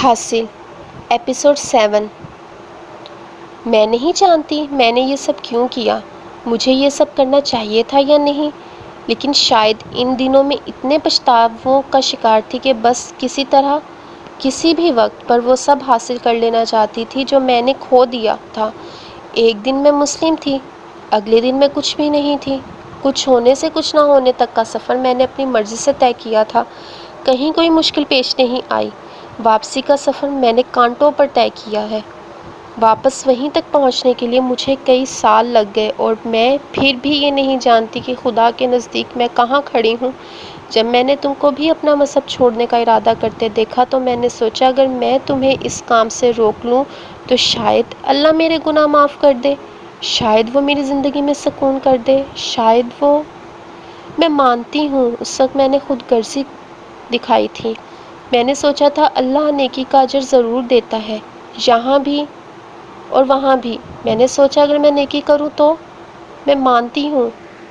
حاصل ایپیسوڈ 7۔ میں نہیں جانتی میں نے یہ سب کیوں کیا، مجھے یہ سب کرنا چاہیے تھا یا نہیں، لیکن شاید ان دنوں میں اتنے پچھتاووں کا شکار تھی کہ بس کسی طرح کسی بھی وقت پر وہ سب حاصل کر لینا چاہتی تھی جو میں نے کھو دیا تھا۔ ایک دن میں مسلم تھی، اگلے دن میں کچھ بھی نہیں تھی۔ کچھ ہونے سے کچھ نہ ہونے تک کا سفر میں نے اپنی مرضی سے طے کیا تھا، کہیں کوئی مشکل پیش نہیں آئی۔ واپسی کا سفر میں نے کانٹوں پر طے کیا ہے۔ واپس وہیں تک پہنچنے کے لیے مجھے کئی سال لگ گئے اور میں پھر بھی یہ نہیں جانتی کہ خدا کے نزدیک میں کہاں کھڑی ہوں۔ جب میں نے تم کو بھی اپنا مذہب چھوڑنے کا ارادہ کرتے دیکھا تو میں نے سوچا اگر میں تمہیں اس کام سے روک لوں تو شاید اللہ میرے گناہ معاف کر دے، شاید وہ میری زندگی میں سکون کر دے، شاید وہ… میں مانتی ہوں اس وقت میں نے خود غرضی دکھائی تھی۔ میں نے سوچا تھا اللہ نیکی کا اجر ضرور دیتا ہے، یہاں بھی اور وہاں بھی۔ میں نے سوچا اگر میں نیکی کروں تو… میں مانتی ہوں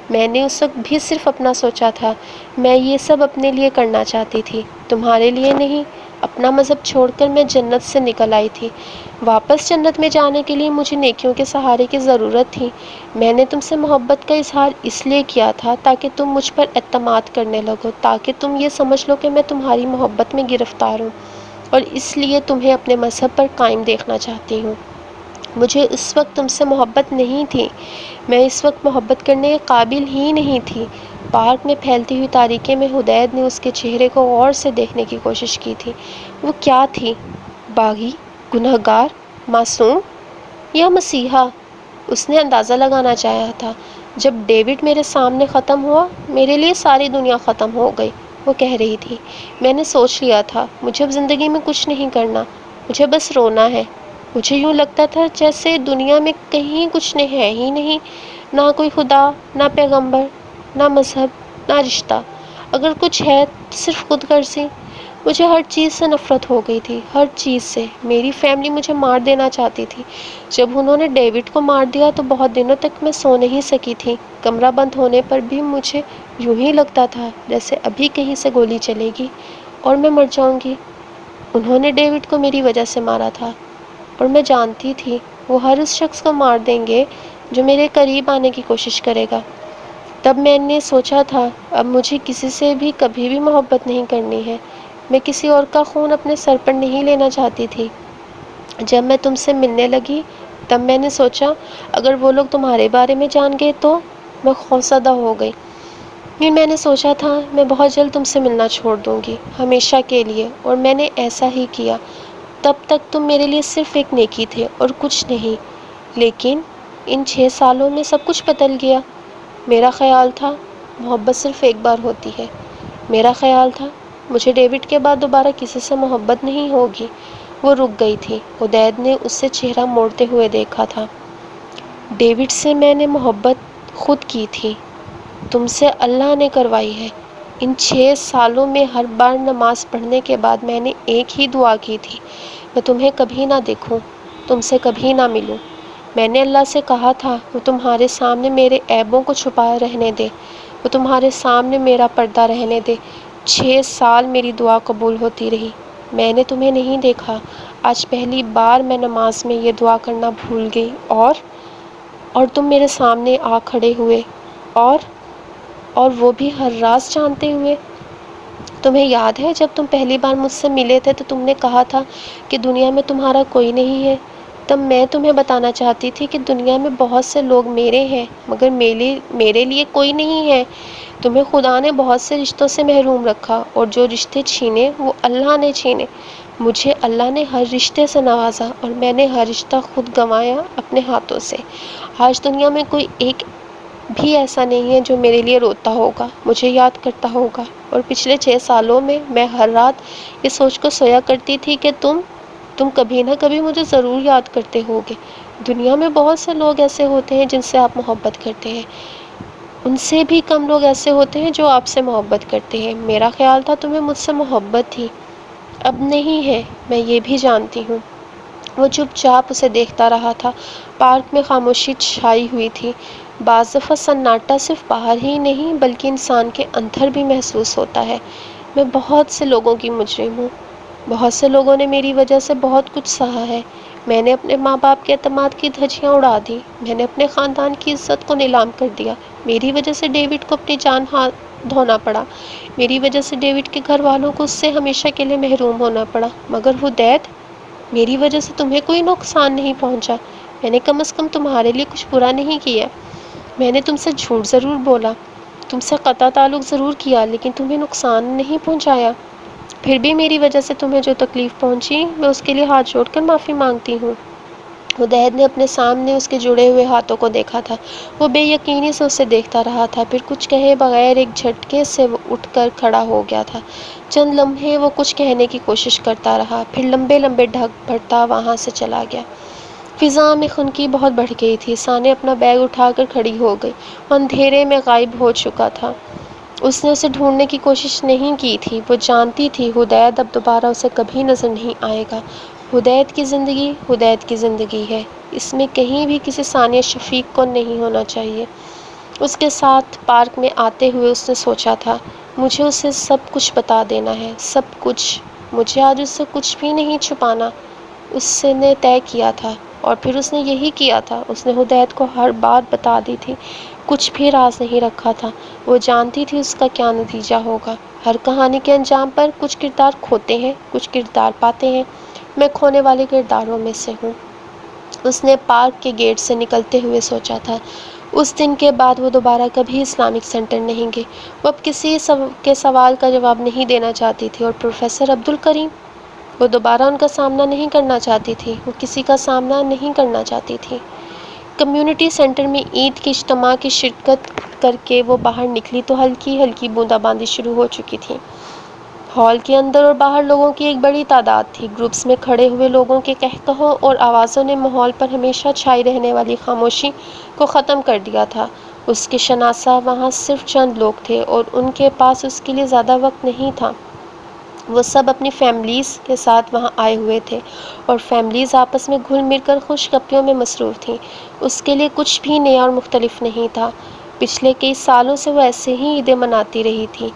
میں نے اس وقت بھی صرف اپنا سوچا تھا۔ میں یہ سب اپنے لیے کرنا چاہتی تھی، تمہارے لیے نہیں۔ اپنا مذہب چھوڑ کر میں جنت سے نکل آئی تھی۔ واپس جنت میں جانے کے لیے مجھے نیکیوں کے سہارے کی ضرورت تھی۔ میں نے تم سے محبت کا اظہار اس لیے کیا تھا تاکہ تم مجھ پر اعتماد کرنے لگو، تاکہ تم یہ سمجھ لو کہ میں تمہاری محبت میں گرفتار ہوں اور اس لیے تمہیں اپنے مذہب پر قائم دیکھنا چاہتی ہوں۔ مجھے اس وقت تم سے محبت نہیں تھی، میں اس وقت محبت کرنے کے قابل ہی نہیں تھی۔ پارک میں پھیلتی ہوئی تاریکی میں حدید نے اس کے چہرے کو غور سے دیکھنے کی کوشش کی تھی۔ وہ کیا تھی؟ باغی، گنہگار، معصوم یا مسیحا؟ اس نے اندازہ لگانا چاہا تھا۔ جب ڈیوڈ میرے سامنے ختم ہوا، میرے لیے ساری دنیا ختم ہو گئی، وہ کہہ رہی تھی۔ میں نے سوچ لیا تھا مجھے اب زندگی میں کچھ نہیں کرنا، مجھے بس رونا ہے۔ مجھے یوں لگتا تھا جیسے دنیا میں کہیں کچھ ہے ہی نہیں، نہ کوئی خدا، نہ پیغمبر، نہ مذہب، نہ رشتہ۔ اگر کچھ ہے تو صرف خود غرضی۔ مجھے ہر چیز سے نفرت ہو گئی تھی، ہر چیز سے۔ میری فیملی مجھے مار دینا چاہتی تھی۔ جب انہوں نے ڈیوڈ کو مار دیا تو بہت دنوں تک میں سو نہیں سکی تھی۔ کمرہ بند ہونے پر بھی مجھے یوں ہی لگتا تھا جیسے ابھی کہیں سے گولی چلے گی اور میں مر جاؤں گی۔ انہوں نے ڈیوڈ کو میری وجہ سے مارا تھا اور میں جانتی تھی وہ ہر اس شخص کو مار دیں گے جو میرے قریب آنے کی کوشش کرے گا۔ تب میں نے سوچا تھا اب مجھے کسی سے بھی کبھی بھی محبت نہیں کرنی ہے۔ میں کسی اور کا خون اپنے سر پر نہیں لینا چاہتی تھی۔ جب میں تم سے ملنے لگی تب میں نے سوچا اگر وہ لوگ تمہارے بارے میں جان گئے تو… میں خوفزدہ ہو گئی۔ پھر میں نے سوچا تھا میں بہت جلد تم سے ملنا چھوڑ دوں گی، ہمیشہ کے لیے، اور میں نے ایسا ہی کیا۔ تب تک تم میرے لیے صرف ایک نیکی تھے اور کچھ نہیں، لیکن ان 6 سالوں میں سب کچھ بدل گیا۔ میرا خیال تھا محبت صرف ایک بار ہوتی ہے، میرا خیال تھا مجھے ڈیوڈ کے بعد دوبارہ کسی سے محبت نہیں ہوگی۔ وہ رک گئی تھی۔ حدید نے اس سے چہرہ موڑتے ہوئے دیکھا تھا۔ ڈیوڈ سے میں نے محبت خود کی تھی، تم سے اللہ نے کروائی ہے۔ ان 6 سالوں میں ہر بار نماز پڑھنے کے بعد میں نے ایک ہی دعا کی تھی، میں تمہیں کبھی نہ دیکھوں، تم سے کبھی نہ ملوں۔ میں نے اللہ سے کہا تھا وہ تمہارے سامنے میرے عیبوں کو چھپائے رہنے دے، وہ تمہارے سامنے میرا پردہ رہنے دے۔ 6 سال میری دعا قبول ہوتی رہی، میں نے تمہیں نہیں دیکھا۔ آج پہلی بار میں نماز میں یہ دعا کرنا بھول گئی اور تم میرے سامنے آ کھڑے ہوئے اور وہ بھی ہر راز جانتے ہوئے۔ تمہیں یاد ہے جب تم پہلی بار مجھ سے ملے تھے تو تم نے کہا تھا کہ دنیا میں تمہارا کوئی نہیں ہے۔ تب میں تمہیں بتانا چاہتی تھی کہ دنیا میں بہت سے لوگ میرے ہیں مگر میرے لیے کوئی نہیں ہے۔ تمہیں خدا نے بہت سے رشتوں سے محروم رکھا اور جو رشتے چھینے وہ اللہ نے چھینے۔ مجھے اللہ نے ہر رشتے سے نوازا اور میں نے ہر رشتہ خود گنوایا اپنے ہاتھوں سے۔ آج دنیا میں کوئی ایک بھی ایسا نہیں ہے جو میرے لیے روتا ہوگا، مجھے یاد کرتا ہوگا۔ اور پچھلے 6 سالوں میں ہر رات یہ سوچ کر سویا کرتی تھی کہ تم کبھی نہ کبھی مجھے ضرور یاد کرتے ہوگے۔ دنیا میں بہت سے لوگ ایسے ہوتے ہیں جن سے آپ محبت کرتے ہیں، ان سے بھی کم لوگ ایسے ہوتے ہیں جو آپ سے محبت کرتے ہیں۔ میرا خیال تھا تمہیں مجھ سے محبت تھی، اب نہیں ہے، میں یہ بھی جانتی ہوں۔ وہ چپ چاپ اسے دیکھتا رہا تھا۔ پارک میں خاموشی چھائی ہوئی تھی۔ بعض دفعہ سناٹا صرف باہر ہی نہیں بلکہ انسان کے اندر بھی محسوس ہوتا ہے۔ میں بہت سے لوگوں کی مجرم ہوں، بہت سے لوگوں نے میری وجہ سے بہت کچھ سہا ہے۔ میں نے اپنے ماں باپ کے اعتماد کی دھجیاں اڑا دی، میں نے اپنے خاندان کی عزت کو نیلام کر دیا، میری وجہ سے ڈیوڈ کو اپنی جان ہاتھ دھونا پڑا، میری وجہ سے ڈیوڈ کے گھر والوں کو اس سے ہمیشہ کے لیے محروم ہونا پڑا، مگر حدید، میری وجہ سے تمہیں کوئی نقصان نہیں پہنچا، میں نے کم از کم تمہارے لیے کچھ برا نہیں کیا، میں نے تم سے جھوٹ ضرور بولا، تم سے قطع تعلق ضرور کیا، لیکن تمہیں نقصان نہیں پہنچایا، پھر بھی میری وجہ سے تمہیں جو تکلیف پہنچی میں اس کے لیے ہاتھ جوڑ کر معافی مانگتی ہوں۔ حدید نے اپنے سامنے اس کے جڑے ہوئے ہاتھوں کو دیکھا تھا۔ وہ بے یقینی سے اسے دیکھتا رہا تھا، پھر کچھ کہے بغیر ایک جھٹکے سے وہ اٹھ کر کھڑا ہو گیا تھا۔ چند لمحے وہ کچھ کہنے کی کوشش کرتا رہا، پھر لمبے لمبے ڈھک بھرتا وہاں سے چلا گیا۔ فضا میں خنکی بہت بڑھ گئی تھی۔ ثانیہ اپنا بیگ اٹھا کر کھڑی ہو گئی۔ وہ اندھیرے میں غائب ہو چکا تھا۔ اس نے اسے ڈھونڈنے کی کوشش نہیں کی تھی۔ وہ جانتی تھی حدید اب دوبارہ اسے کبھی نظر نہیں آئے گا۔ حدید کی زندگی ہے۔ اس میں کہیں بھی کسی ثانیہ شفیق کو نہیں ہونا چاہیے۔ اس کے ساتھ پارک میں آتے ہوئے اس نے سوچا تھا، مجھے اسے سب کچھ بتا دینا ہے، سب کچھ۔ مجھے آج اس سے کچھ بھی نہیں چھپانا۔ اس نے طے کیا تھا، اور پھر اس نے یہی کیا تھا۔ اس نے حدید کو ہر بات بتا دی تھی، کچھ بھی راز نہیں رکھا تھا۔ وہ جانتی تھی اس کا کیا نتیجہ ہوگا۔ ہر کہانی کے انجام پر کچھ کردار کھوتے ہیں، کچھ کردار پاتے ہیں۔ میں کھونے والے کرداروں میں سے ہوں۔ اس نے پارک کے گیٹ سے نکلتے ہوئے سوچا تھا۔ اس دن کے بعد وہ دوبارہ کبھی اسلامک سینٹر نہیں گئی۔ وہ اب کسی کے سوال کا جواب نہیں دینا چاہتی تھی، اور پروفیسر عبدالکریم، وہ دوبارہ ان کا سامنا نہیں کرنا چاہتی تھی۔ وہ کسی کا سامنا نہیں کرنا چاہتی تھی۔ کمیونٹی سینٹر میں عید کے اجتماع کی شرکت کر کے وہ باہر نکلی تو ہلکی ہلکی بوندا باندی شروع ہو چکی تھی۔ ہال کے اندر اور باہر لوگوں کی ایک بڑی تعداد تھی۔ گروپس میں کھڑے ہوئے لوگوں کے قہقہوں اور آوازوں نے ماحول پر ہمیشہ چھائی رہنے والی خاموشی کو ختم کر دیا تھا۔ اس کے شناسہ وہاں صرف چند لوگ تھے، اور ان کے پاس اس کے لیے زیادہ وقت نہیں تھا۔ وہ سب اپنی فیملیز کے ساتھ وہاں آئے ہوئے تھے، اور فیملیز آپس میں گھل مل کر خوش گپیوں میں مصروف تھیں۔ اس کے لیے کچھ بھی نیا اور مختلف نہیں تھا۔ پچھلے کئی سالوں سے وہ ایسے ہی عیدیں مناتی رہی تھی۔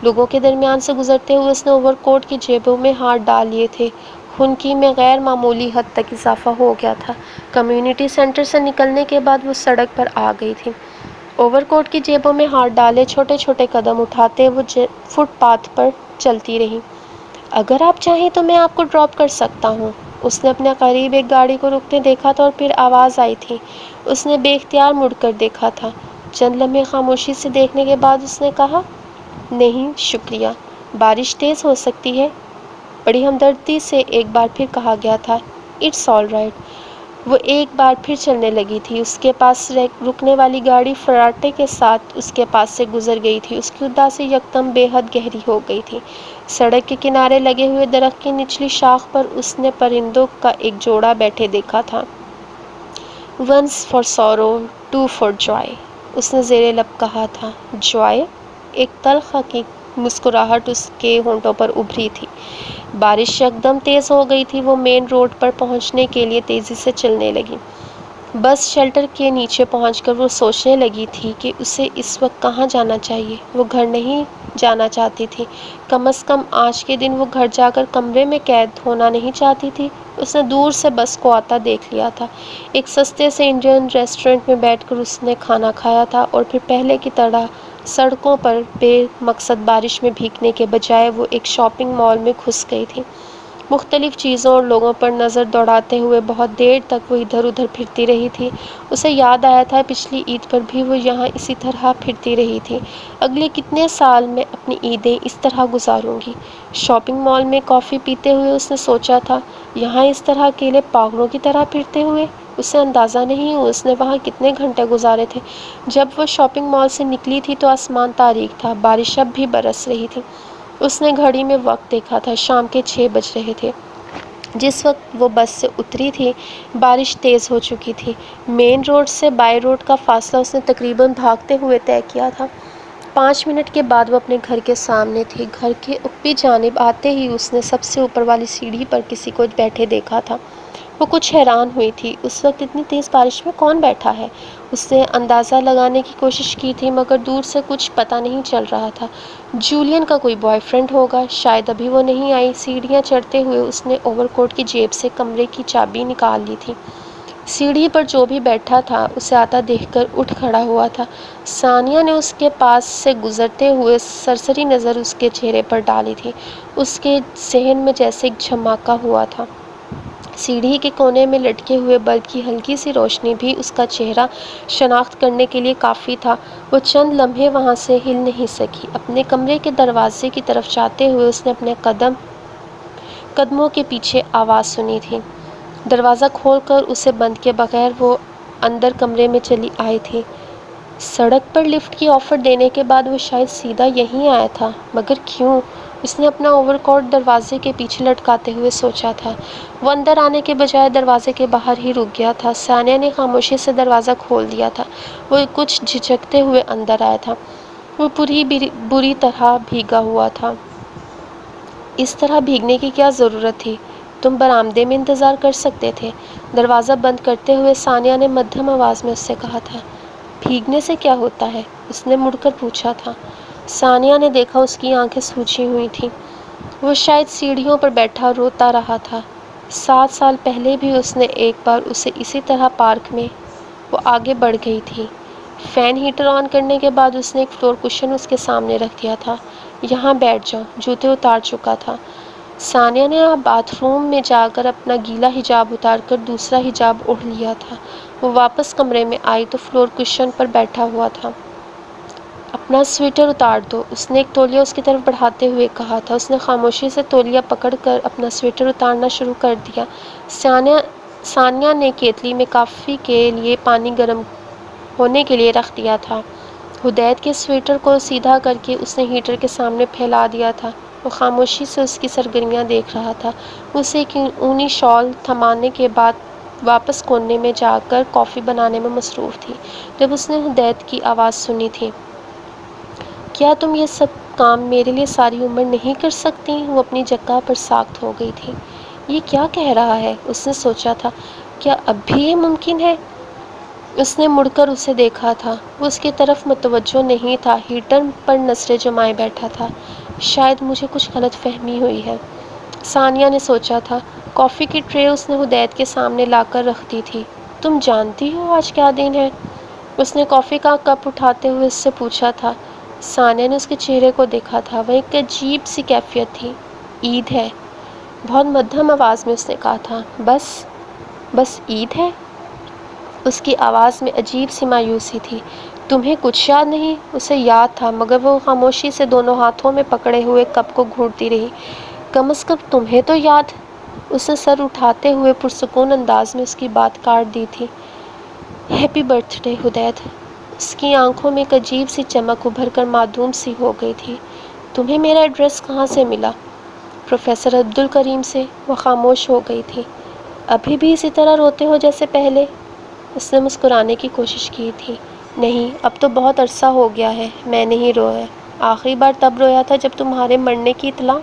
لوگوں کے درمیان سے گزرتے ہوئے اس نے اوور کوٹ کی جیبوں میں ہاتھ ڈال لیے تھے۔ خنکی میں غیر معمولی حد تک اضافہ ہو گیا تھا۔ کمیونٹی سینٹر سے نکلنے کے بعد وہ سڑک پر آ گئی تھی۔ اوور کوٹ کی جیبوں میں ہاتھ ڈالے چھوٹے چھوٹے قدم اٹھاتے وہ فٹ پاتھ پر چلتی رہی۔ اگر آپ چاہیں تو میں آپ کو ڈراپ کر سکتا ہوں۔ اس نے اپنے قریب ایک گاڑی کو رکتے دیکھا تھا، اور پھر آواز آئی تھی۔ اس نے بے اختیار مڑ کر دیکھا تھا۔ چند لمحے خاموشی سے دیکھنے کے بعد اس نے کہا، نہیں شکریہ، بارش تیز ہو سکتی ہے۔ بڑی ہمدردی سے ایک بار پھر کہا گیا تھا، اٹس آل رائٹ۔ وہ ایک بار پھر چلنے لگی تھی۔ اس کے پاس رکنے والی گاڑی فراٹے کے ساتھ اس کے پاس سے گزر گئی تھی۔ اس کی اداسی یکدم بے حد گہری ہو گئی تھی۔ سڑک کے کنارے لگے ہوئے درخت کی نچلی شاخ پر اس نے پرندوں کا ایک جوڑا بیٹھے دیکھا تھا۔ Once for sorrow, two for joy, اس نے زیر لب کہا تھا۔ جوائے؟ ایک تلخ کی مسکراہٹ اس کے ہونٹوں پر ابھری تھی۔ بارش یکدم تیز ہو گئی تھی۔ وہ مین روڈ پر پہنچنے کے لیے تیزی سے چلنے لگی۔ بس شیلٹر کے نیچے پہنچ کر وہ سوچنے لگی تھی کہ اسے اس وقت کہاں جانا چاہیے۔ وہ گھر نہیں جانا چاہتی تھی۔ کم از کم آج کے دن وہ گھر جا کر کمرے میں قید ہونا نہیں چاہتی تھی۔ اس نے دور سے بس کو آتا دیکھ لیا تھا۔ ایک سستے سے انڈین ریسٹورنٹ میں بیٹھ کر اس نے کھانا کھایا تھا، اور پھر پہلے کی طرح سڑکوں پر بے مقصد بارش میں بھیگنے کے بجائے وہ ایک شاپنگ مال میں گھس گئی تھی۔ مختلف چیزوں اور لوگوں پر نظر دوڑاتے ہوئے بہت دیر تک وہ ادھر ادھر پھرتی رہی تھی۔ اسے یاد آیا تھا پچھلی عید پر بھی وہ یہاں اسی طرح پھرتی رہی تھی۔ اگلے کتنے سال میں اپنی عیدیں اس طرح گزاروں گی؟ شاپنگ مال میں کافی پیتے ہوئے اس نے سوچا تھا، یہاں اس طرح اکیلے پاگلوں کی طرح پھرتے ہوئے؟ اسے اندازہ نہیں اس نے وہاں کتنے گھنٹے گزارے تھے۔ جب وہ شاپنگ مال سے نکلی تھی تو آسمان تاریک تھا، بارش اب بھی برس رہی تھی۔ اس نے گھڑی میں وقت دیکھا تھا، شام کے 6 بج رہے تھے۔ جس وقت وہ بس سے اتری تھی بارش تیز ہو چکی تھی۔ مین روڈ سے بائی روڈ کا فاصلہ اس نے تقریباً بھاگتے ہوئے طے کیا تھا۔ 5 منٹ کے بعد وہ اپنے گھر کے سامنے تھی۔ گھر کے اوپری جانب آتے ہی اس نے سب سے اوپر والی سیڑھی پر کسی کو بیٹھے دیکھا تھا۔ وہ کچھ حیران ہوئی تھی، اس وقت اتنی تیز بارش میں کون بیٹھا ہے؟ اس نے اندازہ لگانے کی کوشش کی تھی مگر دور سے کچھ پتہ نہیں چل رہا تھا۔ جولین کا کوئی بوائے فرینڈ ہوگا، شاید ابھی وہ نہیں آئی۔ سیڑھیاں چڑھتے ہوئے اس نے اوور کوٹ کی جیب سے کمرے کی چابی نکال لی تھی۔ سیڑھی پر جو بھی بیٹھا تھا اسے آتا دیکھ کر اٹھ کھڑا ہوا تھا۔ ثانیہ نے اس کے پاس سے گزرتے ہوئے سرسری نظر اس کے چہرے پر ڈالی تھی۔ اس کے ذہن میں جیسے ایک جھماکا ہوا تھا۔ سیڑھی کے کونے میں لٹکے ہوئے بلب کی ہلکی سی روشنی بھی اس کا چہرہ شناخت کرنے کے لیے کافی تھا۔ وہ چند لمحے وہاں سے ہل نہیں سکی۔ اپنے کمرے کے دروازے کی طرف جاتے ہوئے اس نے اپنے قدموں کے پیچھے آواز سنی تھی۔ دروازہ کھول کر اسے بند کیے بغیر وہ اندر کمرے میں چلی آئی تھی۔ سڑک پر لفٹ کی آفر دینے کے بعد وہ شاید سیدھا یہیں آیا تھا، مگر کیوں؟ اس نے اپنا اوور کوٹ دروازے کے پیچھے لٹکاتے ہوئے سوچا تھا۔ وہ اندر آنے کے بجائے دروازے کے باہر ہی رک گیا تھا۔ ثانیہ نے خاموشی سے دروازہ کھول دیا تھا۔ وہ کچھ جھجکتے ہوئے اندر آیا تھا۔ وہ بری طرح بھیگا ہوا تھا۔ اس طرح بھیگنے کی کیا ضرورت تھی؟ تم برآمدے میں انتظار کر سکتے تھے۔ دروازہ بند کرتے ہوئے ثانیہ نے مدھم آواز میں اس سے کہا تھا۔ بھیگنے سے کیا ہوتا ہے؟ اس نے مڑ کر پوچھا تھا۔ ثانیہ نے دیکھا اس کی آنکھیں سوجی ہوئی تھیں۔ وہ شاید سیڑھیوں پر بیٹھا روتا رہا تھا۔ 7 سال پہلے بھی اس نے ایک بار اسے اسی طرح پارک میں وہ آگے بڑھ گئی تھی۔ فین ہیٹر آن کرنے کے بعد اس نے ایک فلور کشن اس کے سامنے رکھ دیا تھا۔ یہاں بیٹھ جاؤ، جوتے اتار چکا تھا۔ ثانیہ نے باتھ روم میں جا کر اپنا گیلا حجاب اتار کر دوسرا حجاب اوڑھ لیا تھا۔ وہ واپس کمرے میں آئی تو فلور کشن پر بیٹھا ہوا تھا۔ اپنا سویٹر اتار دو، اس نے ایک تولیہ اس کی طرف بڑھاتے ہوئے کہا تھا۔ اس نے خاموشی سے تولیہ پکڑ کر اپنا سویٹر اتارنا شروع کر دیا۔ ثانیہ نے کیتلی میں کافی کے لیے پانی گرم ہونے کے لیے رکھ دیا تھا۔ حدید کے سویٹر کو سیدھا کر کے اس نے ہیٹر کے سامنے پھیلا دیا تھا۔ وہ خاموشی سے اس کی سرگرمیاں دیکھ رہا تھا۔ اسے ایک اونی شال تھمانے کے بعد واپس کونے میں جا کر کافی بنانے میں مصروف تھی جب اس نے حدید کی آواز سنی تھی۔ کیا تم یہ سب کام میرے لیے ساری عمر نہیں کر سکتی؟ وہ اپنی جگہ پر ساکت ہو گئی تھی۔ یہ کیا کہہ رہا ہے؟ اس نے سوچا تھا۔ کیا اب بھی یہ ممکن ہے؟ اس نے مڑ کر اسے دیکھا تھا۔ وہ اس کی طرف متوجہ نہیں تھا، ہیٹر پر نظریں جمائے بیٹھا تھا۔ شاید مجھے کچھ غلط فہمی ہوئی ہے، ثانیہ نے سوچا تھا۔ کافی کی ٹرے اس نے حدید کے سامنے لا کر رکھ دی تھی۔ تم جانتی ہو آج کیا دن ہے؟ اس نے کافی کا کپ اٹھاتے ہوئے اس سے پوچھا تھا۔ ثانیہ نے اس کے چہرے کو دیکھا تھا۔ وہ ایک عجیب سی کیفیت تھی۔ عید ہے، بہت مدھم آواز میں اس نے کہا تھا۔ بس عید ہے؟ اس کی آواز میں عجیب سی مایوسی تھی۔ تمہیں کچھ یاد نہیں؟ اسے یاد تھا مگر وہ خاموشی سے دونوں ہاتھوں میں پکڑے ہوئے کپ کو گھونٹتی رہی۔ کم از کم تمہیں تو یاد۔ اس نے سر اٹھاتے ہوئے پرسکون انداز میں اس کی بات کاٹ دی تھی۔ Happy birthday Hadeed. اس کی آنکھوں میں ایک عجیب سی چمک ابھر کر معدوم سی ہو گئی تھی۔ تمہیں میرا ایڈریس کہاں سے ملا؟ پروفیسر عبدالکریم سے۔ وہ خاموش ہو گئی تھی۔ ابھی بھی اسی طرح روتے ہو جیسے پہلے؟ اس نے مسکرانے کی کوشش کی تھی۔ نہیں، اب تو بہت عرصہ ہو گیا ہے میں نہیں رویا۔ آخری بار تب رویا تھا جب تمہارے مرنے کی اطلاع۔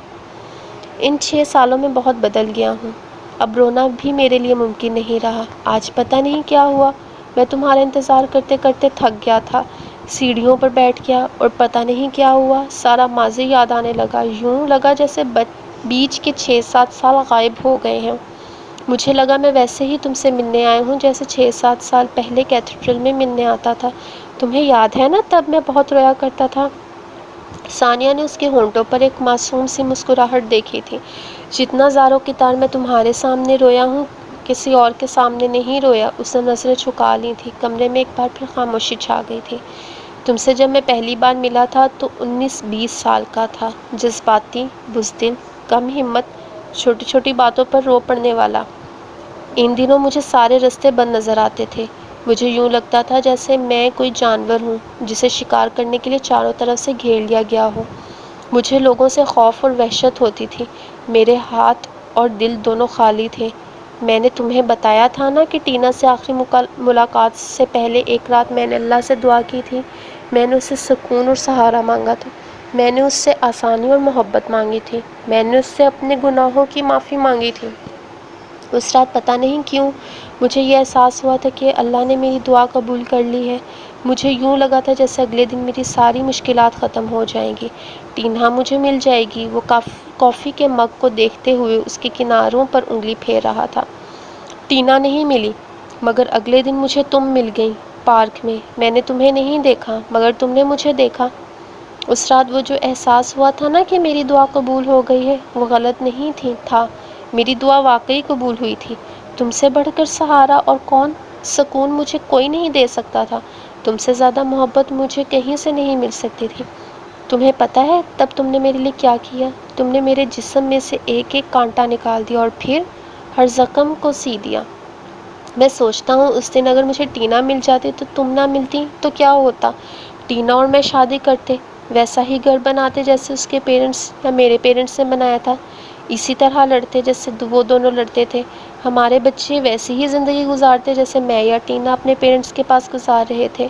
ان 6 سالوں میں بہت بدل گیا ہوں۔ اب رونا بھی میرے لیے ممکن نہیں رہا۔ آج پتہ نہیں کیا ہوا، میں تمہارا انتظار کرتے کرتے تھک گیا تھا، سیڑھیوں پر بیٹھ گیا اور پتہ نہیں کیا ہوا، سارا ماضی یاد آنے لگا۔ یوں لگا جیسے بیچ کے 6-7 سال غائب ہو گئے ہیں۔ مجھے لگا میں ویسے ہی تم سے ملنے آیا ہوں جیسے 6-7 سال پہلے کیتھیڈرل میں ملنے آتا تھا۔ تمہیں یاد ہے نا تب میں بہت رویا کرتا تھا؟ ثانیہ نے اس کے ہونٹوں پر ایک معصوم سی مسکراہٹ دیکھی تھی۔ جتنا زاروں کی طرح میں تمہارے سامنے رویا ہوں، کسی اور کے سامنے نہیں رویا۔ اس نے نظریں جھکا لی تھی۔ کمرے میں ایک بار پھر خاموشی چھا گئی تھی۔ تم سے جب میں پہلی بار ملا تھا تو 19-20 سال کا تھا، جذباتی، بزدل، کم ہمت، چھوٹی چھوٹی باتوں پر رو پڑنے والا۔ ان دنوں مجھے سارے راستے بند نظر آتے تھے۔ مجھے یوں لگتا تھا جیسے میں کوئی جانور ہوں جسے شکار کرنے کے لیے چاروں طرف سے گھیر لیا گیا ہو۔ مجھے لوگوں سے خوف اور وحشت ہوتی تھی۔ میرے ہاتھ اور دل دونوں خالی تھے۔ میں نے تمہیں بتایا تھا نا کہ ٹینا سے آخری ملاقات سے پہلے ایک رات میں نے اللہ سے دعا کی تھی۔ میں نے اس سے سکون اور سہارا مانگا تھا۔ میں نے اس سے آسانی اور محبت مانگی تھی۔ میں نے اس سے اپنے گناہوں کی معافی مانگی تھی۔ اس رات پتہ نہیں کیوں مجھے یہ احساس ہوا تھا کہ اللہ نے میری دعا قبول کر لی ہے۔ مجھے یوں لگا تھا جیسے اگلے دن میری ساری مشکلات ختم ہو جائیں گی، ٹینا مجھے مل جائے گی۔ وہ کافی کے مگ کو دیکھتے ہوئے اس کے کناروں پر انگلی پھیر رہا تھا۔ ٹینا نہیں ملی، مگر اگلے دن مجھے تم مل گئی پارک میں۔ میں نے تمہیں نہیں دیکھا مگر تم نے مجھے دیکھا۔ اس رات وہ جو احساس ہوا تھا نا کہ میری دعا قبول ہو گئی ہے، وہ غلط نہیں تھا، میری دعا واقعی قبول ہوئی تھی۔ تم سے بڑھ کر سہارا اور کون سکون مجھے کوئی نہیں دے سکتا تھا، تم سے زیادہ محبت مجھے کہیں سے نہیں مل سکتی تھی۔ تمہیں پتہ ہے تب تم نے میرے لیے کیا کیا؟ تم نے میرے جسم میں سے ایک ایک کانٹا نکال دیا اور پھر ہر زخم کو سی دیا۔ میں سوچتا ہوں اس دن اگر مجھے ٹینا مل جاتی تو تم نہ ملتی تو کیا ہوتا؟ ٹینا اور میں شادی کرتے، ویسا ہی گھر بناتے جیسے اس کے پیرنٹس یا میرے پیرنٹس نے بنایا تھا، اسی طرح لڑتے جیسے وہ دونوں لڑتے تھے، ہمارے بچے ویسی ہی زندگی گزارتے جیسے میں یا ٹینا اپنے پیرنٹس کے پاس گزار رہے تھے،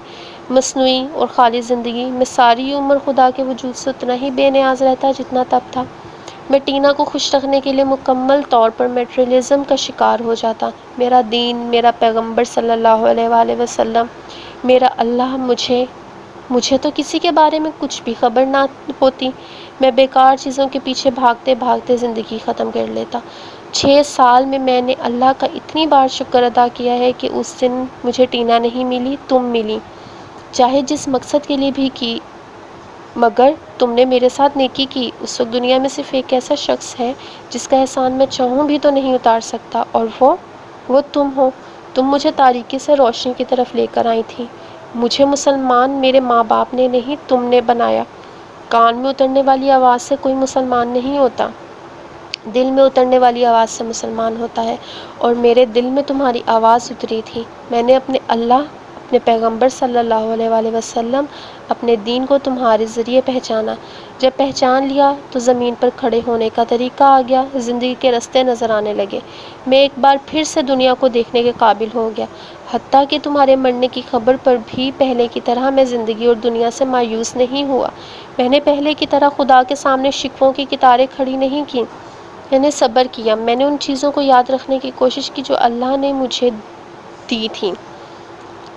مصنوعی اور خالص زندگی۔ میں ساری عمر خدا کے وجود سے اتنا ہی بے نیاز رہتا جتنا تب تھا۔ میں ٹینا کو خوش رکھنے کے لیے مکمل طور پر میٹریلزم کا شکار ہو جاتا۔ میرا دین، میرا پیغمبر صلی اللہ علیہ وآلہ وسلم، میرا اللہ، مجھے تو کسی کے بارے میں کچھ بھی خبر نہ ہوتی۔ میں بیکار چیزوں کے پیچھے بھاگتے بھاگتے زندگی ختم کر لیتا۔ 6 سال میں نے اللہ کا اتنی بار شکر ادا کیا ہے کہ اس دن مجھے ٹینا نہیں ملی، تم ملی، چاہے جس مقصد کے لیے بھی کی، مگر تم نے میرے ساتھ نیکی کی۔ اس وقت دنیا میں صرف ایک ایسا شخص ہے جس کا احسان میں چاہوں بھی تو نہیں اتار سکتا، اور وہ تم ہو۔ تم مجھے تاریکی سے روشنی کی طرف لے کر آئی تھی۔ مجھے مسلمان میرے ماں باپ نے نہیں، تم نے بنایا۔ کان میں اترنے والی آواز سے کوئی مسلمان نہیں ہوتا، دل میں اترنے والی آواز سے مسلمان ہوتا ہے، اور میرے دل میں تمہاری آواز اتری تھی۔ میں نے اپنے اللہ، اپنے پیغمبر صلی اللہ علیہ وآلہ وسلم، اپنے دین کو تمہارے ذریعے پہچانا۔ جب پہچان لیا تو زمین پر کھڑے ہونے کا طریقہ آ گیا، زندگی کے رستے نظر آنے لگے۔ میں ایک بار پھر سے دنیا کو دیکھنے کے قابل ہو گیا، حتیٰ کہ تمہارے مرنے کی خبر پر بھی پہلے کی طرح میں زندگی اور دنیا سے مایوس نہیں ہوا۔ میں نے پہلے کی طرح خدا کے سامنے شکووں کی قطاریں کھڑی نہیں کیں، میں نے صبر کیا۔ میں نے ان چیزوں کو یاد رکھنے کی کوشش کی جو اللہ نے مجھے دی تھیں۔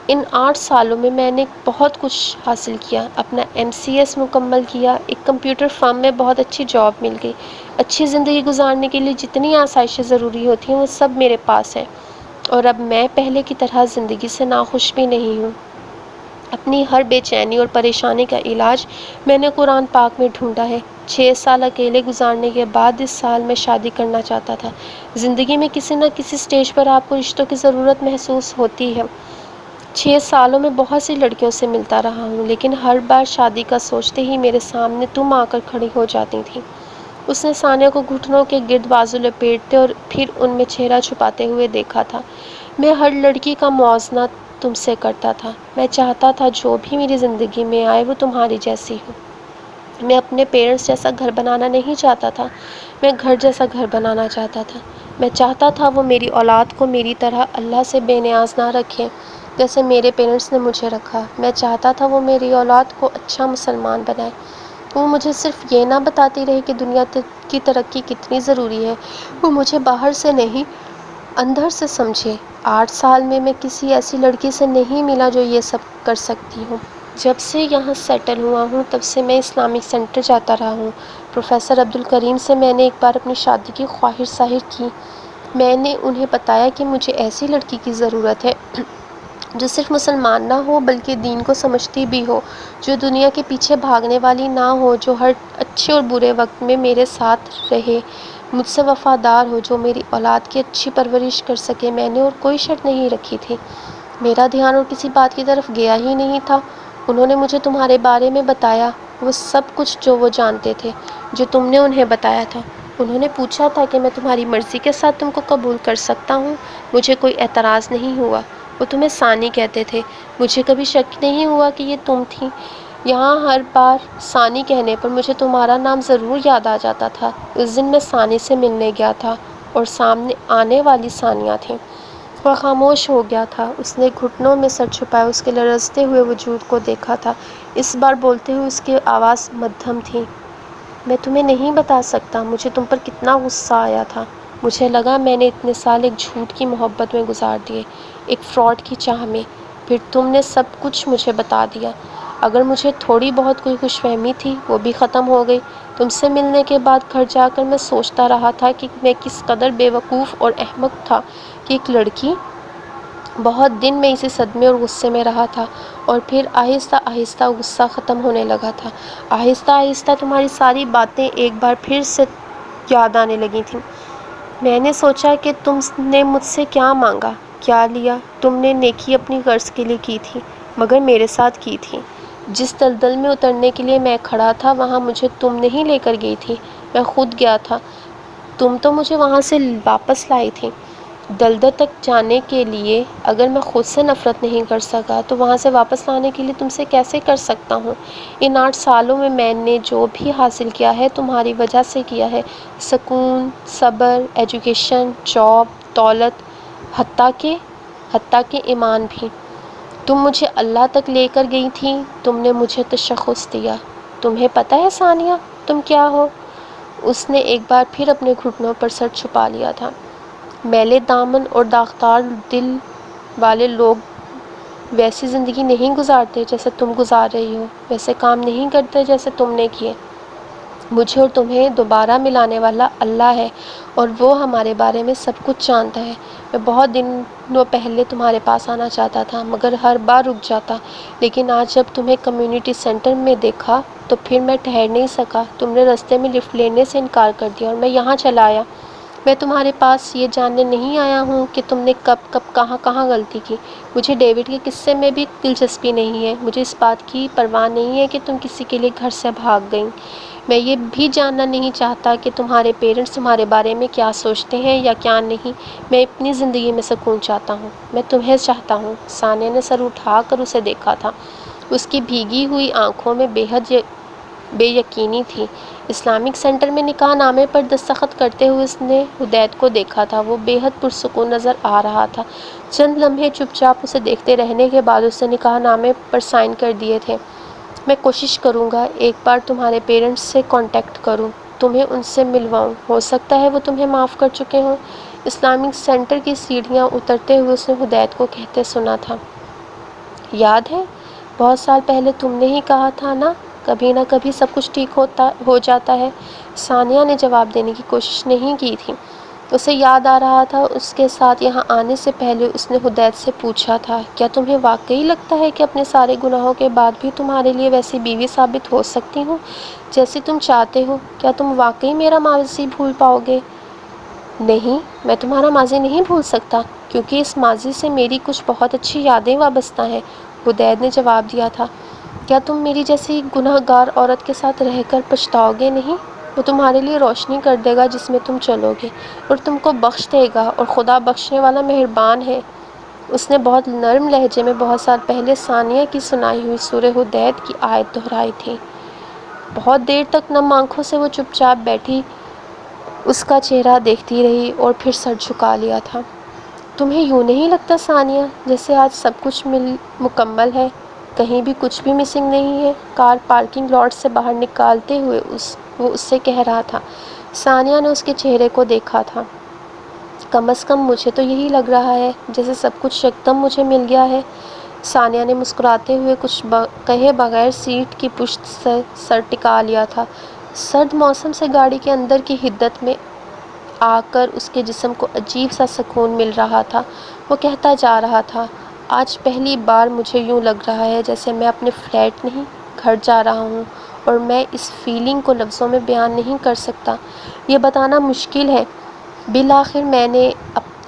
ان 8 سالوں میں نے بہت کچھ حاصل کیا، اپنا MCS مکمل کیا، ایک کمپیوٹر فرم میں بہت اچھی جاب مل گئی، اچھی زندگی گزارنے کے لیے جتنی آسائشیں ضروری ہوتی ہیں وہ سب میرے پاس ہے، اور اب میں پہلے کی طرح زندگی سے ناخوش بھی نہیں ہوں۔ اپنی ہر بے چینی اور پریشانی کا علاج میں نے قرآن پاک میں ڈھونڈا ہے۔ 6 سال اکیلے گزارنے کے بعد اس سال میں شادی کرنا چاہتا تھا۔ زندگی میں کسی نہ کسی سٹیج پر آپ کو رشتوں کی ضرورت محسوس ہوتی ہے۔ 6 سالوں میں بہت سی لڑکیوں سے ملتا رہا ہوں، لیکن ہر بار شادی کا سوچتے ہی میرے سامنے تم آ کر کھڑی ہو جاتی تھی۔ اس نے ثانیہ کو گھٹنوں کے گرد بازو لپیٹتے اور پھر ان میں چہرہ چھپاتے ہوئے دیکھا تھا۔ میں ہر لڑکی کا موازنہ تم سے کرتا تھا۔ میں چاہتا تھا جو بھی میری زندگی میں آئے وہ تمہاری جیسی ہو۔ میں اپنے پیرنٹس جیسا گھر بنانا نہیں چاہتا تھا، میں گھر جیسا گھر بنانا چاہتا تھا۔ میں چاہتا تھا وہ میری اولاد کو میری طرح اللہ سے بے نیاز نہ رکھیں جیسے میرے پیرنٹس نے مجھے رکھا۔ میں چاہتا تھا وہ میری اولاد کو اچھا مسلمان بنائے۔ وہ مجھے صرف یہ نہ بتاتی رہی کہ دنیا کی ترقی کتنی ضروری ہے، وہ مجھے باہر سے نہیں اندر سے سمجھے۔ 8 سال میں کسی ایسی لڑکی سے نہیں ملا جو یہ سب کر سکتی ہوں۔ جب سے یہاں سیٹل ہوا ہوں تب سے میں اسلامک سینٹر جاتا رہا ہوں۔ پروفیسر عبدالکریم سے میں نے ایک بار اپنی شادی کی خواہش ظاہر کی۔ میں نے انہیں بتایا کہ مجھے ایسی لڑکی کی ضرورت ہے جو صرف مسلمان نہ ہو بلکہ دین کو سمجھتی بھی ہو، جو دنیا کے پیچھے بھاگنے والی نہ ہو، جو ہر اچھے اور برے وقت میں میرے ساتھ رہے، مجھ سے وفادار ہو، جو میری اولاد کی اچھی پرورش کر سکے۔ میں نے اور کوئی شرط نہیں رکھی تھی۔ میرا دھیان اور کسی بات کی طرف گیا ہی نہیں تھا۔ انہوں نے مجھے تمہارے بارے میں بتایا، وہ سب کچھ جو وہ جانتے تھے، جو تم نے انہیں بتایا تھا۔ انہوں نے پوچھا تھا کہ میں تمہاری مرضی کے ساتھ تم کو قبول کر سکتا ہوں۔ مجھے کوئی اعتراض نہیں ہوا۔ وہ تمہیں ثانی کہتے تھے، مجھے کبھی شک نہیں ہوا کہ یہ تم تھی۔ یہاں ہر بار ثانی کہنے پر مجھے تمہارا نام ضرور یاد آ جاتا تھا۔ اس دن میں ثانی سے ملنے گیا تھا اور سامنے آنے والی ثانیہ تھی۔ وہ خاموش ہو گیا تھا، اس نے گھٹنوں میں سر چھپایا، اس کے لرزتے ہوئے وجود کو دیکھا تھا۔ اس بار بولتے ہوئے اس کی آواز مدھم تھی۔ میں تمہیں نہیں بتا سکتا مجھے تم پر کتنا غصہ آیا تھا۔ مجھے لگا میں نے اتنے سال ایک جھوٹ کی محبت میں گزار دیے، ایک فراڈ کی چاہ میں۔ پھر تم نے سب کچھ مجھے بتا دیا۔ اگر مجھے تھوڑی بہت کوئی خوش فہمی تھی وہ بھی ختم ہو گئی۔ تم سے ملنے کے بعد گھر جا کر میں سوچتا رہا تھا کہ میں کس قدر بے وقوف اور احمق تھا کہ ایک لڑکی۔ بہت دن میں اسی صدمے اور غصے میں رہا تھا، اور پھر آہستہ آہستہ غصہ ختم ہونے لگا تھا۔ آہستہ آہستہ تمہاری ساری باتیں ایک بار پھر سے یاد آنے لگی تھیں۔ میں نے سوچا کہ تم نے مجھ سے کیا مانگا، کیا لیا؟ تم نے نیکی اپنی غرض کے لیے کی تھی، مگر میرے ساتھ کی تھی۔ جس دلدل میں اترنے کے لیے میں کھڑا تھا وہاں مجھے تم نہیں لے کر گئی تھی، میں خود گیا تھا۔ تم تو مجھے وہاں سے واپس لائی تھی۔ دلدل تک جانے کے لیے اگر میں خود سے نفرت نہیں کر سکا تو وہاں سے واپس لانے کے لیے تم سے کیسے کر سکتا ہوں؟ ان 8 سالوں میں نے جو بھی حاصل کیا ہے تمہاری وجہ سے کیا ہے، سکون، صبر، ایجوکیشن، جاب، دولت، حتیٰ کہ ایمان بھی۔ تم مجھے اللہ تک لے کر گئی تھی، تم نے مجھے تشخص دیا۔ تمہیں پتہ ہے ثانیہ تم کیا ہو؟ اس نے ایک بار پھر اپنے گھٹنوں پر سر چھپا لیا تھا۔ میلے دامن اور داغدار دل والے لوگ ویسی زندگی نہیں گزارتے جیسے تم گزار رہی ہو، ویسے کام نہیں کرتے جیسے تم نے کیے۔ مجھے اور تمہیں دوبارہ ملانے والا اللہ ہے، اور وہ ہمارے بارے میں سب کچھ جانتا ہے۔ میں بہت دنوں پہلے تمہارے پاس آنا چاہتا تھا مگر ہر بار رک جاتا، لیکن آج جب تمہیں کمیونٹی سینٹر میں دیکھا تو پھر میں ٹھہر نہیں سکا۔ تم نے راستے میں لفٹ لینے سے انکار کر دیا اور میں یہاں چلا آیا۔ میں تمہارے پاس یہ جاننے نہیں آیا ہوں کہ تم نے کب کہاں غلطی کی۔ مجھے ڈیوڈ کے قصے میں بھی دلچسپی نہیں ہے، مجھے اس بات کی پرواہ نہیں ہے کہ تم کسی کے لیے گھر سے بھاگ گئیں۔ میں یہ بھی جاننا نہیں چاہتا کہ تمہارے پیرنٹس تمہارے بارے میں کیا سوچتے ہیں یا کیا نہیں۔ میں اپنی زندگی میں سکون چاہتا ہوں، میں تمہیں چاہتا ہوں۔ ثانیہ نے سر اٹھا کر اسے دیکھا تھا۔ اس کی بھیگی ہوئی آنکھوں میں بے یقینی تھی۔ اسلامک سینٹر میں نکاح نامے پر دستخط کرتے ہوئے اس نے حدید کو دیکھا تھا۔ وہ بے حد پرسکون نظر آ رہا تھا۔ چند لمحے چپ چاپ اسے دیکھتے رہنے کے بعد اس نے نکاح نامے پر سائن کر دیے تھے۔ میں کوشش کروں گا ایک بار تمہارے پیرنٹس سے کانٹیکٹ کروں، تمہیں ان سے ملواؤں، ہو سکتا ہے وہ تمہیں معاف کر چکے ہوں۔ اسلامک سینٹر کی سیڑھیاں اترتے ہوئے اس نے حدید کو کہتے سنا تھا، یاد ہے بہت سال پہلے تم نے ہی کہا تھا نا کبھی نہ کبھی سب کچھ ٹھیک ہو جاتا ہے۔ ثانیہ نے جواب دینے کی کوشش نہیں کی تھی۔ اسے یاد آ رہا تھا اس کے ساتھ یہاں آنے سے پہلے اس نے حدید سے پوچھا تھا، کیا تمہیں واقعی لگتا ہے کہ اپنے سارے گناہوں کے بعد بھی تمہارے لیے ویسی بیوی ثابت ہو سکتی ہوں جیسی تم چاہتے ہو؟ کیا تم واقعی میرا ماضی بھول پاؤ گے؟ نہیں، میں تمہارا ماضی نہیں بھول سکتا، کیونکہ اس ماضی سے میری کچھ بہت اچھی یادیں وابستہ ہیں، حدید نے جواب دیا تھا۔ کیا تم میری جیسی گناہ گار عورت کے ساتھ رہ کر پچھتاؤ گے نہیں؟ وہ تمہارے لیے روشنی کر دے گا جس میں تم چلو گے، اور تم کو بخش دے گا، اور خدا بخشنے والا مہربان ہے۔ اس نے بہت نرم لہجے میں بہت سال پہلے ثانیہ کی سنائی ہوئی سورہ حدید کی آیت دہرائی تھی۔ بہت دیر تک نم آنکھوں سے وہ چپ چاپ بیٹھی اس کا چہرہ دیکھتی رہی اور پھر سر جھکا لیا تھا۔ تمہیں یوں نہیں لگتا ثانیہ جیسے آج سب کچھ مکمل ہے، کہیں بھی کچھ بھی مسنگ نہیں ہے؟ کار پارکنگ لاٹ سے باہر نکالتے ہوئے وہ اس سے کہہ رہا تھا۔ ثانیہ نے اس کے چہرے کو دیکھا تھا۔ کم از کم مجھے تو یہی لگ رہا ہے جیسے سب کچھ یکدم مجھے مل گیا ہے۔ ثانیہ نے مسکراتے ہوئے کچھ کہے بغیر سیٹ کی پشت سے سر ٹکا لیا تھا۔ سرد موسم سے گاڑی کے اندر کی حدت میں آ کر اس کے جسم کو عجیب سا سکون مل رہا تھا۔ وہ کہتا جا رہا تھا، آج پہلی بار مجھے یوں لگ رہا ہے جیسے میں اپنے فلیٹ نہیں گھر جا رہا ہوں، اور میں اس فیلنگ کو لفظوں میں بیان نہیں کر سکتا، یہ بتانا مشکل ہے۔ بالآخر میں نے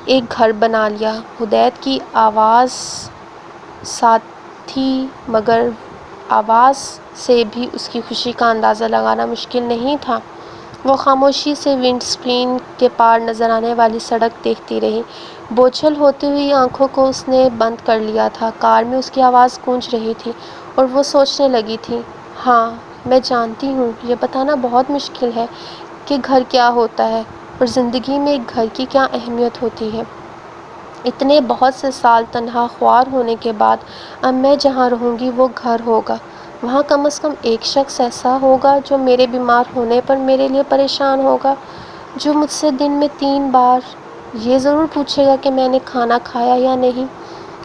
ایک گھر بنا لیا۔ حدید کی آواز سادہ تھی مگر آواز سے بھی اس کی خوشی کا اندازہ لگانا مشکل نہیں تھا۔ وہ خاموشی سے ونڈ اسکرین کے پار نظر آنے والی سڑک دیکھتی رہی۔ بوجھل ہوتی ہوئی آنکھوں کو اس نے بند کر لیا تھا۔ کار میں اس کی آواز گونج رہی تھی اور وہ سوچنے لگی تھی، ہاں میں جانتی ہوں یہ بتانا بہت مشکل ہے کہ گھر کیا ہوتا ہے اور زندگی میں ایک گھر کی کیا اہمیت ہوتی ہے۔ اتنے بہت سے سال تنہا خوار ہونے کے بعد اب میں جہاں رہوں گی وہ گھر ہوگا۔ وہاں کم از کم ایک شخص ایسا ہوگا جو میرے بیمار ہونے پر میرے لیے پریشان ہوگا۔ جو مجھ سے دن میں 3 بار یہ ضرور پوچھے گا کہ میں نے کھانا کھایا یا نہیں،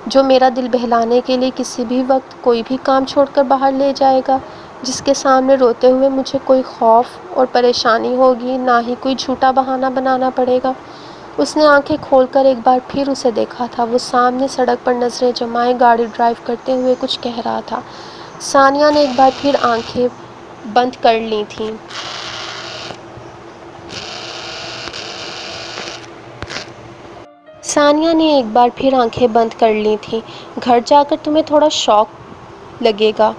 جو میرا دل بہلانے کے لیے کسی بھی وقت کوئی بھی کام چھوڑ کر باہر لے جائے گا، جس کے سامنے روتے ہوئے مجھے کوئی خوف اور پریشانی ہوگی، نہ ہی کوئی جھوٹا بہانہ بنانا پڑے گا۔ اس نے آنکھیں کھول کر ایک بار پھر اسے دیکھا تھا۔ وہ سامنے سڑک پر نظریں جمائے گاڑی ڈرائیو کرتے ہوئے کچھ کہہ رہا تھا۔ ثانیہ نے ایک بار پھر آنکھیں بند کر لی تھیں۔ ثانیہ نے ایک بار پھر آنکھیں بند کر لی تھیں۔ گھر جا کر تمہیں تھوڑا شوق لگے گا۔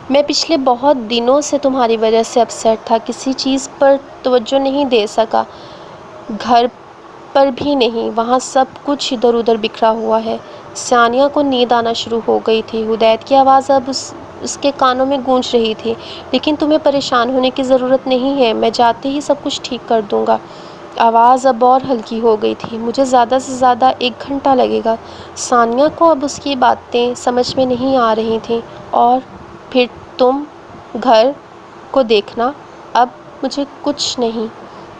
میں پچھلے بہت دنوں سے تمہاری وجہ سے اپسیٹ تھا، کسی چیز پر توجہ نہیں دے سکا، گھر پر بھی نہیں، وہاں سب کچھ ادھر ادھر بکھرا ہوا ہے۔ ثانیہ کو نیند آنا شروع ہو گئی تھی۔ ہدایت کی آواز اب اس کے کانوں میں گونج رہی تھی۔ لیکن تمہیں پریشان ہونے کی ضرورت نہیں ہے، میں جاتے ہی سب کچھ ٹھیک کر دوں گا۔ آواز اب اور ہلکی ہو گئی تھی۔ مجھے زیادہ سے زیادہ 1 گھنٹہ لگے گا۔ ثانیہ کو اب اس کی باتیں سمجھ میں نہیں آ رہی تھیں۔ اور پھر تم گھر کو دیکھنا، اب مجھے کچھ نہیں۔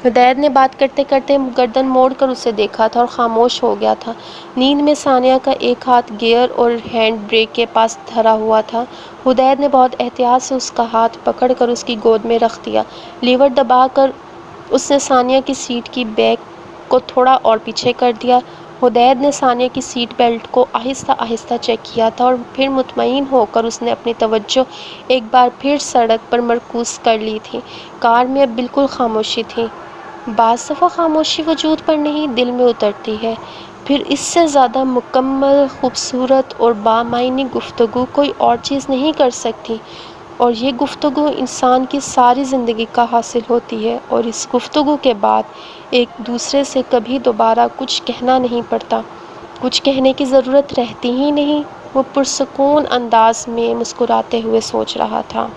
ہدایت نے بات کرتے کرتے گردن موڑ کر اسے دیکھا تھا اور خاموش ہو گیا تھا۔ نیند میں ثانیہ کا ایک ہاتھ گیئر اور ہینڈ بریک کے پاس دھرا ہوا تھا۔ ہدایت نے بہت احتیاط سے اس کا ہاتھ پکڑ کر اس کی گود میں رکھ دیا۔ لیور دبا کر اس نے ثانیہ کی سیٹ کی بیک کو تھوڑا اور پیچھے کر دیا۔ ہدایت نے ثانیہ کی سیٹ بیلٹ کو آہستہ آہستہ چیک کیا تھا اور پھر مطمئن ہو کر اس نے اپنی توجہ ایک بار پھر سڑک پر مرکوز کر لی تھی۔ کار میں اب بالکل خاموشی تھی۔ بعض دفعہ خاموشی وجود پر نہیں، دل میں اترتی ہے۔ پھر اس سے زیادہ مکمل، خوبصورت اور بامعنی گفتگو کوئی اور چیز نہیں کر سکتی، اور یہ گفتگو انسان کی ساری زندگی کا حاصل ہوتی ہے، اور اس گفتگو کے بعد ایک دوسرے سے کبھی دوبارہ کچھ کہنا نہیں پڑتا، کچھ کہنے کی ضرورت رہتی ہی نہیں۔ وہ پرسکون انداز میں مسکراتے ہوئے سوچ رہا تھا۔